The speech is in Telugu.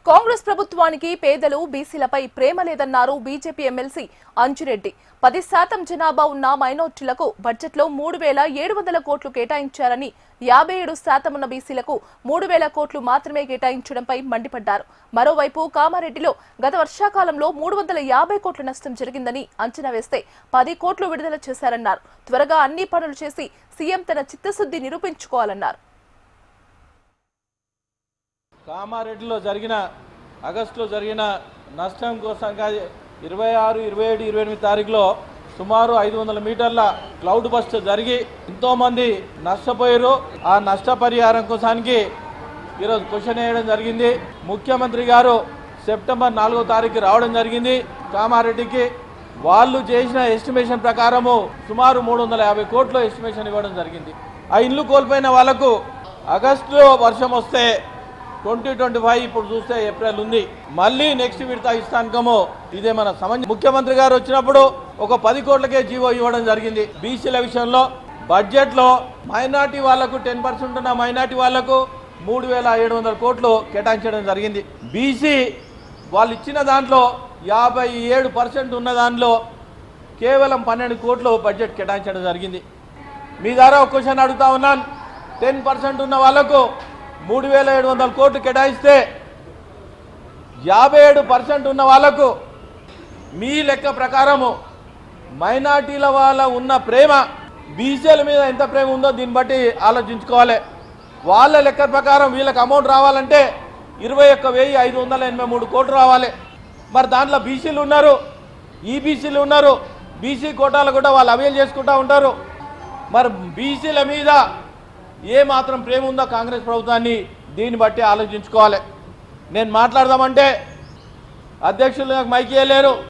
కాంగ్రెస్ ప్రభుత్వానికి పేదలు బీసీలపై ప్రేమ లేదన్నారు బీజేపీ ఎమ్మెల్సీ అంజిరెడ్డి. 10% జనాభా ఉన్న మైనార్టీలకు బడ్జెట్లో 3,700 కోట్లు కేటాయించారని, 57% ఉన్న బీసీలకు 3,000 కోట్లు మాత్రమే కేటాయించడంపై మండిపడ్డారు. మరోవైపు కామారెడ్డిలో గత వర్షాకాలంలో 350 కోట్ల నష్టం జరిగిందని అంచనా వేస్తే 10 కోట్లు విడుదల చేశారన్నారు. త్వరగా అన్ని పనులు చేసి సీఎం తన చిత్తశుద్ధి నిరూపించుకోవాలన్నారు. కామారెడ్డిలో ఆగస్టులో జరిగిన నష్టం కోసం 26, 27, 28 తారీఖులో సుమారు 500 మీటర్ల క్లౌడ్ బస్ట్ జరిగి ఎంతోమంది నష్టపోయారు. ఆ నష్టపరిహారం కోసానికి ఈరోజు క్వశ్చన్ వేయడం జరిగింది. ముఖ్యమంత్రి గారు సెప్టెంబర్ 4వ తారీఖు రావడం జరిగింది కామారెడ్డికి. వాళ్ళు చేసిన ఎస్టిమేషన్ ప్రకారము సుమారు 350 కోట్ల ఎస్టిమేషన్ ఇవ్వడం జరిగింది. ఆ ఇల్లు కోల్పోయిన వాళ్లకు ఆగస్టులో వర్షం వస్తే 2025 ఇప్పుడు చూస్తే ఏప్రిల్ ఉంది, మళ్ళీ నెక్స్ట్ విడత ఇస్తానికము ఇదే మన సమంజసం. ముఖ్యమంత్రి గారు వచ్చినప్పుడు ఒక 10 కోట్లకే జీవో ఇవ్వడం జరిగింది. బీసీల విషయంలో బడ్జెట్లో మైనార్టీ వాళ్లకు 10% ఉన్న మైనార్టీ వాళ్లకు 3,700 కోట్లు కేటాయించడం జరిగింది. బీసీ వాళ్ళు ఇచ్చిన దాంట్లో 57% ఉన్న దాంట్లో కేవలం 12 కోట్లు బడ్జెట్ కేటాయించడం జరిగింది. మీ ద్వారా ఒక క్వశ్చన్ అడుగుతా ఉన్నాను. 10% ఉన్న వాళ్లకు 3,700 కోట్లు కేటాయిస్తే 57% ఉన్న వాళ్లకు మీ లెక్క ప్రకారము మైనార్టీల వాళ్ళ ఉన్న ప్రేమ బీసీల మీద ఎంత ప్రేమ ఉందో దీన్ని బట్టి ఆలోచించుకోవాలి. వాళ్ళ లెక్క ప్రకారం వీళ్ళకి అమౌంట్ రావాలంటే 21,583 కోట్లు రావాలి. మరి దాంట్లో బీసీలు ఉన్నారు, ఈబీసీలు ఉన్నారు. బీసీ కోటాలు కూడా వాళ్ళు అవైల్ చేసుకుంటూ ఉంటారు. మరి బీసీల మీద ఏ మాత్రం ప్రేమ ఉందో కాంగ్రెస్ ప్రభుత్వాన్ని దీన్ని బట్టి ఆలోచించుకోవాలి. నేను మాట్లాడదామంటే అధ్యక్షులు నాకు మైక్ ఇవ్వలేరు.